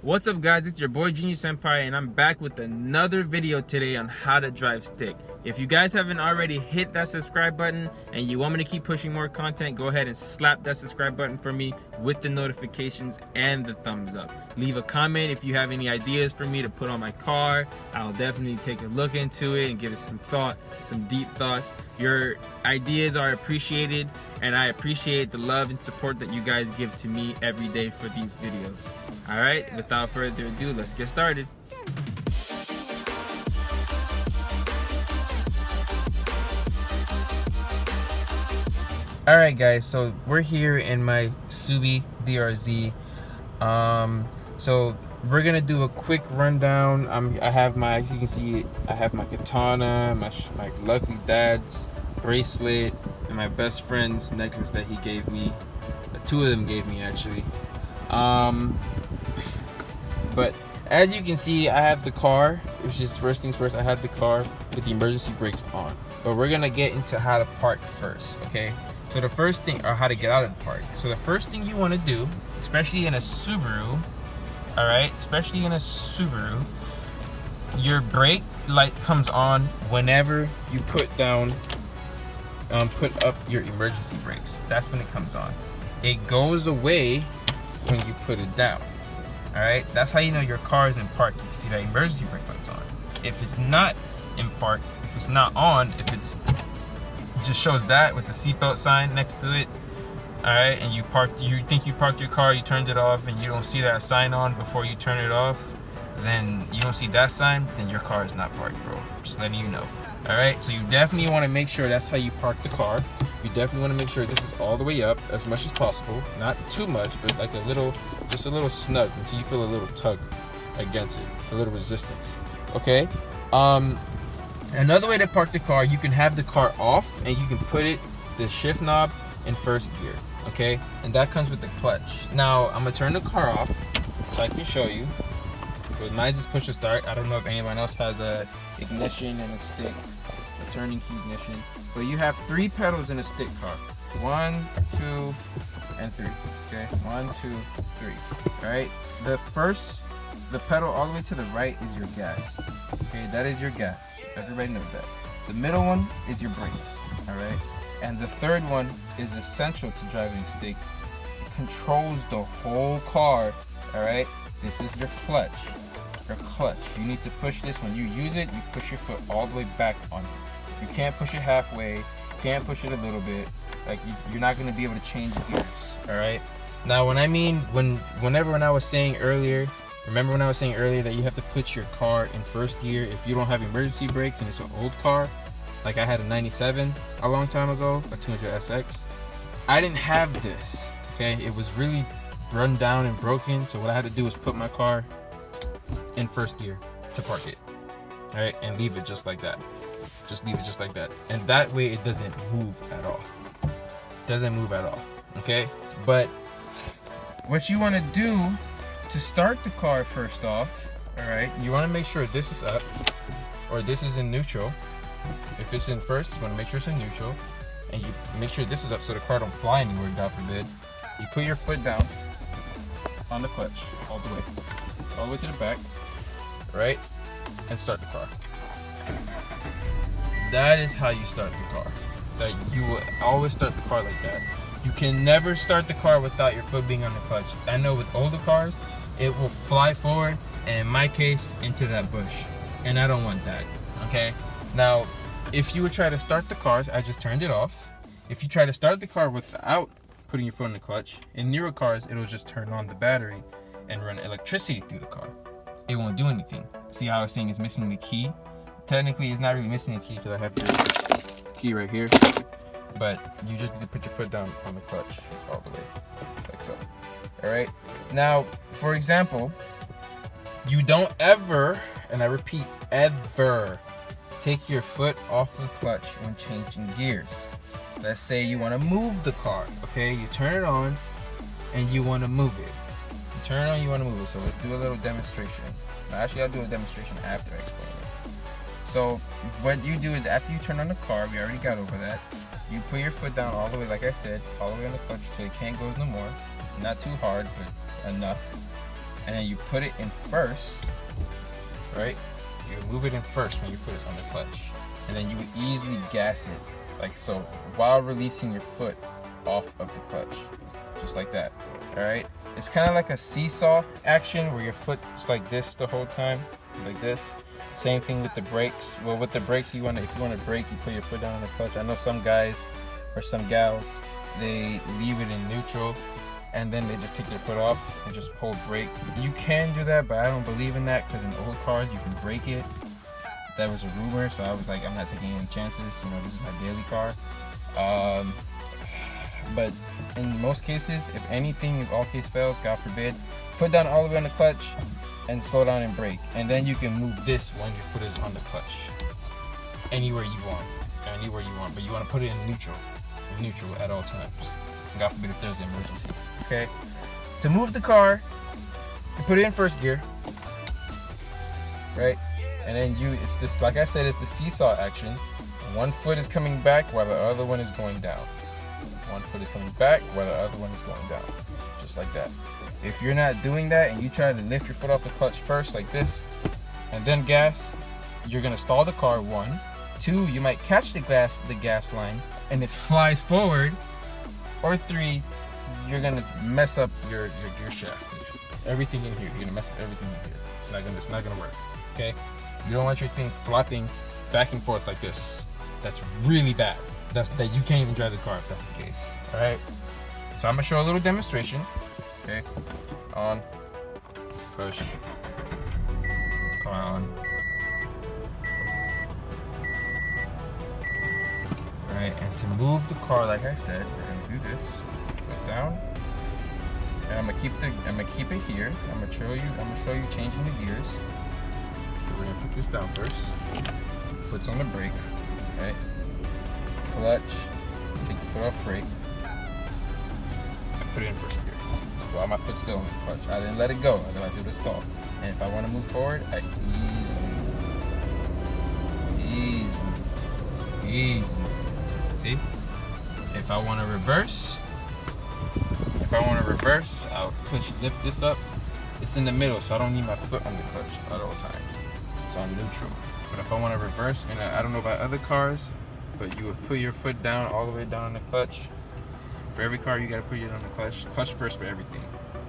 What's up guys, it's your boy Genius Empire and I'm back with another video today on how to drive stick. If you guys haven't already hit that subscribe button and you want me to keep pushing more content, go ahead and slap that subscribe button for me with the notifications and the thumbs up. Leave a comment if you have any ideas for me to put on my car. I'll definitely take a look into it and give it some thought, some deep thoughts. Your ideas are appreciated and I appreciate the love and support that you guys give to me every day for these videos. Alright, without further ado, let's get started. Alright guys, so we're here in my Subi BRZ. So we're gonna do a quick rundown. I have my, as you can see, I have my katana, my Lucky Dad's bracelet, and my best friend's necklace that he gave me. Two of them gave me actually. But as you can see, I have the car, which is first things first. I have the car with the emergency brakes on. But we're gonna get into how to park first, okay? So the first thing, or how to get out of the park. So the first thing you want to do, especially in a Subaru, all right, especially in a Subaru, your brake light comes on whenever you put up your emergency brakes. That's when it comes on. It goes away when you put it down. All right, that's how you know your car is in park. You see that emergency brake light's on. If it's not in park, if it's not on, if it's just shows that with the seatbelt sign next to it, all right, and you think you parked your car, you turned it off, and you don't see that sign on before you turn it off, then you don't see that sign, then your car is not parked, bro. Just letting you know. All right, so you definitely want to make sure that's how you park the car. You definitely want to make sure this is all the way up as much as possible, not too much, but like just a little snug until you feel a little tug against it, a little resistance. Okay. Another way to park the car, you can have the car off and you can put the shift knob in first gear. Okay, and that comes with the clutch. Now I'm gonna turn the car off so I can show you. But mine just push to start. I don't know if anyone else has a ignition and a stick, a turning key ignition. But you have 3 pedals in a stick car. 1, 2, and 3. Okay, 1, 2, 3. All right. The pedal all the way to the right is your gas. Okay, that is your gas. Everybody knows that. The middle one is your brakes. All right. And the third one is essential to driving a stick. It controls the whole car. All right. This is your clutch. Your clutch. You need to push this. When you use it, you push your foot all the way back on it. You can't push it halfway. You can't push it a little bit. Like you're not going to be able to change gears. All right. Now, when I was saying earlier, remember when I was saying earlier that you have to put your car in first gear if you don't have emergency brakes and it's an old car, like I had a 97 a long time ago, a 200SX. I didn't have this. Okay, it was really run down and broken. So what I had to do was put my car in first gear to park it. All right, and leave it just like that. Just leave it just like that, and that way it doesn't move at all. Doesn't move at all. Okay, but what you want to do to start the car first off, all right, you want to make sure this is up or this is in neutral. If it's in first, you want to make sure it's in neutral, and you make sure this is up so the car don't fly anywhere, God forbid. You put your foot down on the clutch all the way to the back, right, and start the car. That is how you start the car. That you will always start the car like that. You can never start the car without your foot being on the clutch. I know with older cars, it will fly forward, and in my case, into that bush. And I don't want that, okay? Now, if you would try to start the cars, I just turned it off. If you try to start the car without putting your foot in the clutch, in newer cars, it'll just turn on the battery and run electricity through the car. It won't do anything. See how I was saying it's missing the key? Technically, it's not really missing a key because I have the key right here. But you just need to put your foot down on the clutch all the way, like so. All right. Now, for example, you don't ever, and I repeat, ever take your foot off the clutch when changing gears. Let's say you want to move the car. Okay, you turn it on and you want to move it. You turn it on, you want to move it. So let's do a little demonstration. Actually, I'll do a demonstration after I explain it. So what you do is after you turn on the car, we already got over that. You put your foot down all the way, like I said, all the way on the clutch until it can't go no more. Not too hard, but enough. and then you put it in first, right? You move it in first when your foot is on the clutch, and then you would easily gas it, like so, while releasing your foot off of the clutch, just like that. All right, it's kind of like a seesaw action where your foot is like this the whole time, like this. Same thing with the brakes. Well, with the brakes, if you want to brake, you put your foot down on the clutch. I know some guys or some gals, they leave it in neutral and then they just take their foot off and just hold brake. You can do that, but I don't believe in that, because in old cars you can brake it. That was a rumor, so I was like, I'm not taking any chances. You know, this is my daily car. But in most cases, if anything, if all case fails, God forbid, put down all the way on the clutch and slow down and brake, and then you can move this when your foot is on the clutch anywhere you want, but you want to put it in neutral at all times. God forbid if there's an emergency. Okay, to move the car, you put it in first gear, right? And then it's this, like I said, it's the seesaw action. One foot is coming back while the other one is going down. One foot is coming back while the other one is going down, just like that. If you're not doing that and you try to lift your foot off the clutch first like this and then gas, you're gonna stall the car, 1. 2, you might catch the gas line and it flies forward. Or 3, you're gonna mess up your gear shaft. Everything in here, you're gonna mess up everything in here. It's not gonna work. Okay? You don't want your thing flopping back and forth like this. That's really bad. That you can't even drive the car if that's the case. All right. So I'm gonna show a little demonstration. Okay. On. Push. Come on. All right. And to move the car, like I said, we're gonna do this. Foot down. And I'm gonna keep it here. I'm gonna show you changing the gears. So we're gonna put this down first. Foot's on the brake. Right. Clutch, take the foot off brake, put it in first gear. While my foot's still on the clutch. I didn't let it go, otherwise it would stall. And if I want to move forward, I easy. See? If I want to reverse, I'll lift this up. It's in the middle, so I don't need my foot on the clutch at all times. It's on neutral. But if I want to reverse, and I don't know about other cars, but you would put your foot down, all the way down on the clutch. For every car, you gotta put it on the clutch. Clutch first for everything.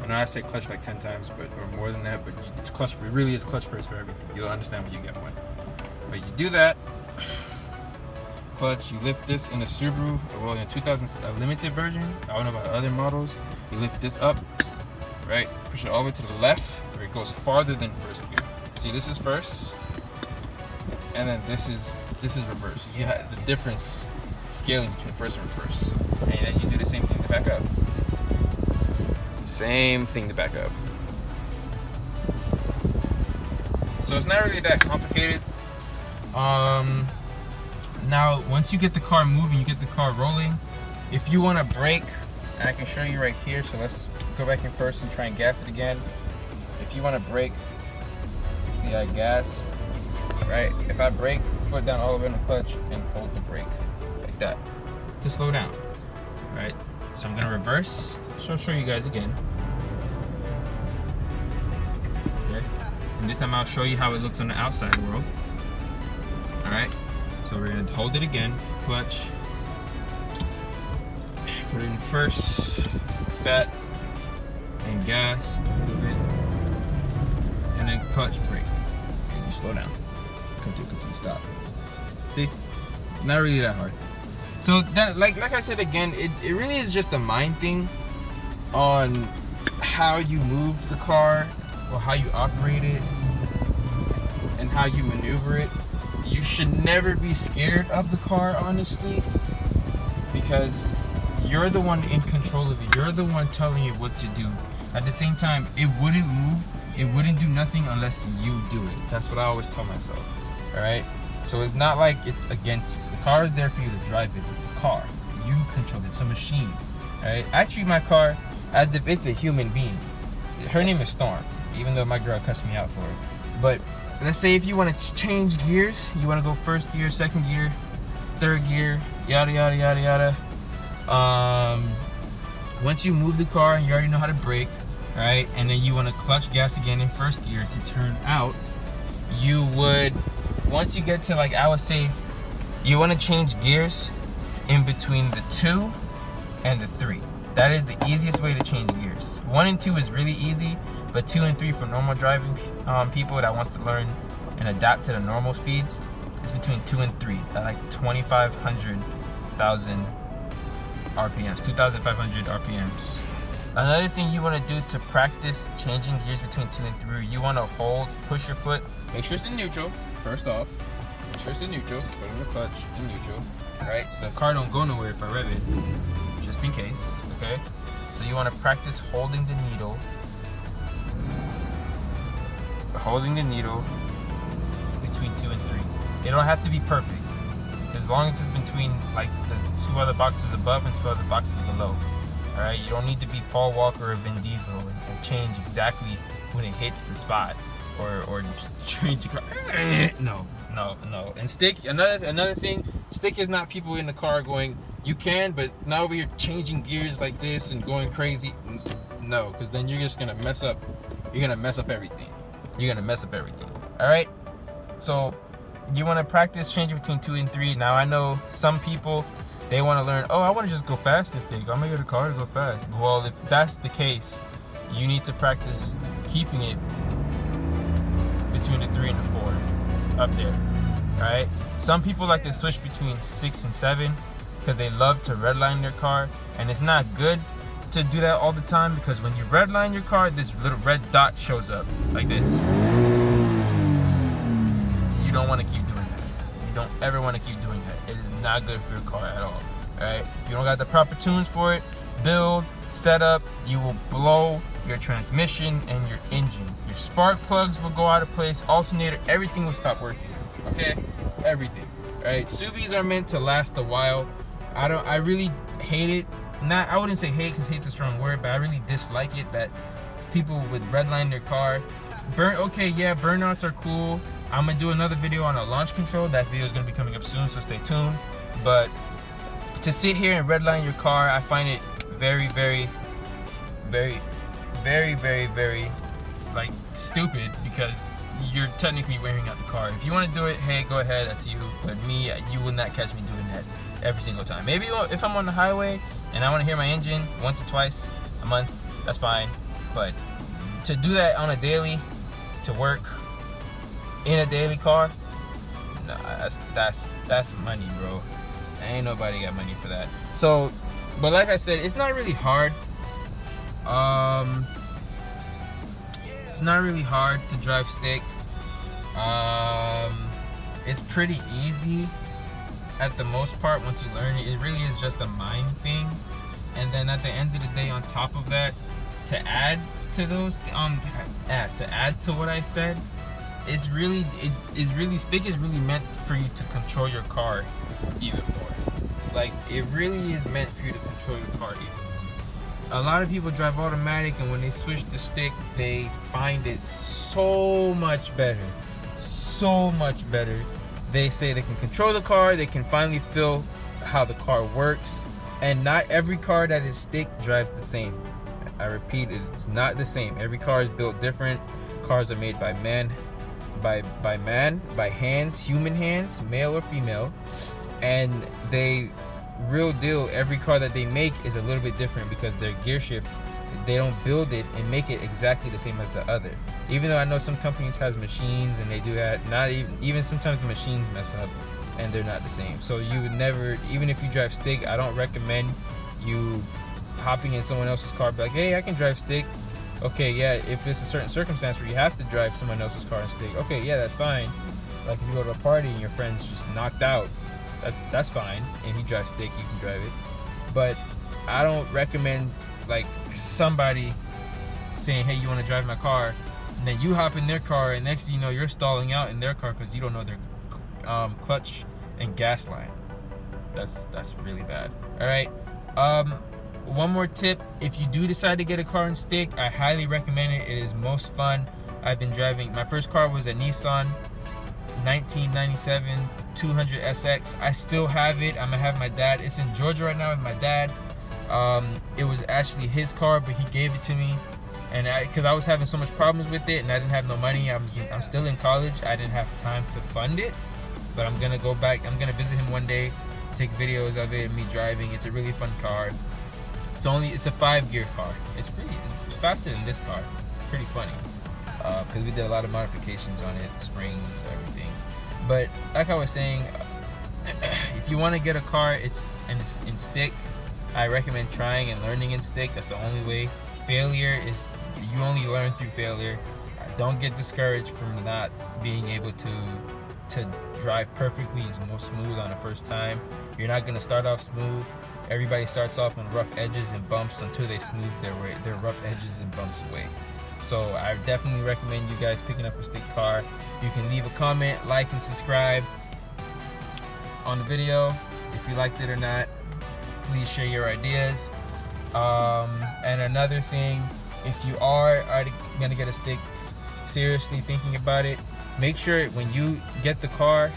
I know I say clutch like 10 times, or more than that, but it's clutch for, it really is clutch first for everything. You'll understand when you get one. But you do that, clutch, you lift this in a Subaru, well, in a 2000 limited version. I don't know about other models. You lift this up, right? Push it all the way to the left, where it goes farther than first gear. See, this is first, and then this is reverse. You have the difference scaling between first and reverse. And then you do the same thing to back up. Same thing to back up. So it's not really that complicated. Now, once you get the car moving, you get the car rolling, if you want to brake, and I can show you right here, so let's go back in first and try and gas it again. If you want to brake, see I gas, right? If I brake, foot down all the way on the clutch and hold the brake like that to slow down, right? So I'm gonna reverse. So I'll show you guys again. Okay, and this time I'll show you how it looks on the outside world. All right, so we're gonna hold it again, clutch, put it in first, that, and gas a little bit, and then clutch, brake, and you slow down, come to a complete stop. See, not really that hard. So that, like I said again, it really is just a mind thing on how you move the car, or how you operate it, and how you maneuver it. You should never be scared of the car, honestly, because you're the one in control of it. You're the one telling it what to do. At the same time, it wouldn't move, it wouldn't do nothing unless you do it. That's what I always tell myself. All right. So it's not like it's against you. The car is there for you to drive it. It's a car. You control it. It's a machine. Right? I treat my car as if it's a human being. Her name is Storm, even though my girl cussed me out for it. But let's say if you want to change gears, you want to go first gear, second gear, third gear, yada yada yada yada. Once you move the car and you already know how to brake, right? And then you want to clutch gas again in first gear to turn out. You would, once you get to like, I would say, you want to change gears in between the 2 and the 3. That is the easiest way to change gears. 1 and 2 is really easy, but 2 and 3 for normal driving people that wants to learn and adapt to the normal speeds, it's between 2 and 3 at like 2,500,000 RPMs, 2,500 RPMs. Another thing you want to do to practice changing gears between 2 and 3, you want to hold, push your foot, make sure it's in neutral, first off. Make sure it's in neutral, put in the clutch in neutral, right? So the car don't go nowhere if I rev it, just in case, okay? So you want to practice holding the needle between 2 and 3. It don't have to be perfect, as long as it's between like the 2 other boxes above and 2 other boxes below. All right, you don't need to be Paul Walker or Vin Diesel and change exactly when it hits the spot, or change the car. No. And stick, another thing, stick is not people in the car going, you can, but now you're changing gears like this and going crazy. No, because then you're just gonna mess up. You're gonna mess up everything. All right. So you want to practice changing between 2 and 3. Now I know some people, they want to learn, oh, I want to just go fast this day. I'm gonna get a car to go fast. Well, if that's the case, you need to practice keeping it between the 3 and the 4 up there. All right. Some people like to switch between 6 and 7 because they love to redline their car, and it's not good to do that all the time, because when you redline your car, this little red dot shows up like this. You don't want to keep doing that. You don't ever want to keep doing that. It is not good for your car at all. Alright? If you don't got the proper tunes for it, build, setup, you will blow your transmission and your engine. Your spark plugs will go out of place, alternator, everything will stop working. Okay? Everything. Alright? Subis are meant to last a while. I really hate it. I wouldn't say hate, because hate's a strong word, but I really dislike it that people would redline their car. Burnouts are cool. I'm gonna do another video on a launch control. That video is gonna be coming up soon, so stay tuned. But to sit here and redline your car, I find it very, very, very, very, very, very like stupid, because you're technically wearing out the car. If you want to do it, hey, go ahead, that's you. But me, you will not catch me doing that every single time. Maybe if I'm on the highway and I want to hear my engine once or twice a month, that's fine. But to do that on a daily, to work in a daily car, no, that's money, bro. Ain't nobody got money for that. So, but like I said, it's not really hard. It's not really hard to drive stick. It's pretty easy at the most part once you learn it. It really is just a mind thing. And then at the end of the day, on top of that, to add to those, to add to what I said, stick is really meant for you to control your car even more. Like, it really is meant for you to control your car even more. A lot of people drive automatic, and when they switch to stick, they find it so much better. So much better. They say they can control the car, they can finally feel how the car works, and not every car that is stick drives the same. I repeat, it's not the same. Every car is built different. Cars are made by hands, human hands, male or female, and they real deal, every car that they make is a little bit different, because their gear shift, they don't build it and make it exactly the same as the other. Even though I know some companies has machines and they do that, not even sometimes the machines mess up and they're not the same. So you would never, even if you drive stick, I don't recommend you hopping in someone else's car, be like, hey, I can drive stick. Okay, yeah, if it's a certain circumstance where you have to drive someone else's car and stick, okay, yeah, that's fine. Like if you go to a party and your friend's just knocked out, that's fine, and he drives stick, you can drive it. But I don't recommend like somebody saying, hey, you want to drive my car, and then you hop in their car, and next thing you know, you're stalling out in their car because you don't know their clutch and gas line. That's really bad. All right. One more tip: if you do decide to get a car and stick, I highly recommend it. It is most fun. I've been driving. My first car was a Nissan 1997 200 SX. I still have it. I'm gonna have my dad. It's in Georgia right now with my dad. It was actually his car, but he gave it to me, And because I was having so much problems with it and I didn't have no money, I'm still in college, I didn't have time to fund it. But I'm gonna go back, I'm gonna visit him one day, take videos of it, me driving. It's a really fun car. It's a 5-gear car. It's faster than this car. It's pretty funny because we did a lot of modifications on it, springs, everything. But like I was saying, if you want to get a car, it's in stick. I recommend trying and learning in stick. That's the only way. Failure is, you only learn through failure. Don't get discouraged from not being able to drive perfectly and smooth on the first time. You're not gonna start off smooth. Everybody starts off on rough edges and bumps until they smooth their rough edges and bumps away. So I definitely recommend you guys picking up a stick car. You can leave a comment, like, and subscribe on the video if you liked it or not. Please share your ideas. And another thing, if you are gonna get a stick, seriously thinking about it, make sure when you get the car,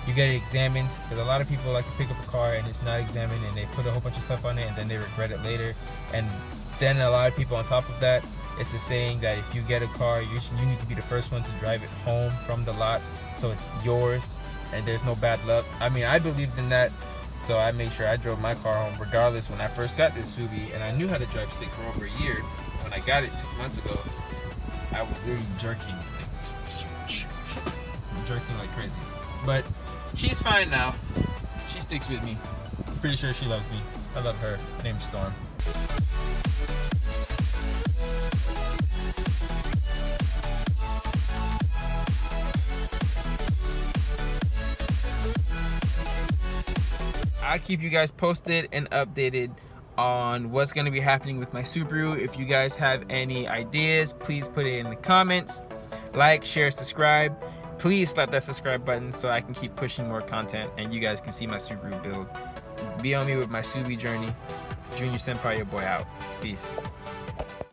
you get it examined, because a lot of people like to pick up a car and it's not examined and they put a whole bunch of stuff on it and then they regret it later. And then a lot of people on top of that, it's a saying that if you get a car, you need to be the first one to drive it home from the lot so it's yours and there's no bad luck. I mean, I believed in that, so I made sure I drove my car home regardless. When I first got this Subi, and I knew how to drive stick for over a year, when I got it 6 months ago, I was literally jerking like crazy. But she's fine now. She sticks with me. I'm pretty sure she loves me. I love her. Her name's Storm. I'll keep you guys posted and updated on what's going to be happening with my Subaru. If you guys have any ideas, please put it in the comments. Like, share, subscribe. Please slap that subscribe button so I can keep pushing more content and you guys can see my Subaru build. Be on me with my Subi journey. It's Junior Senpai, your boy, out. Peace.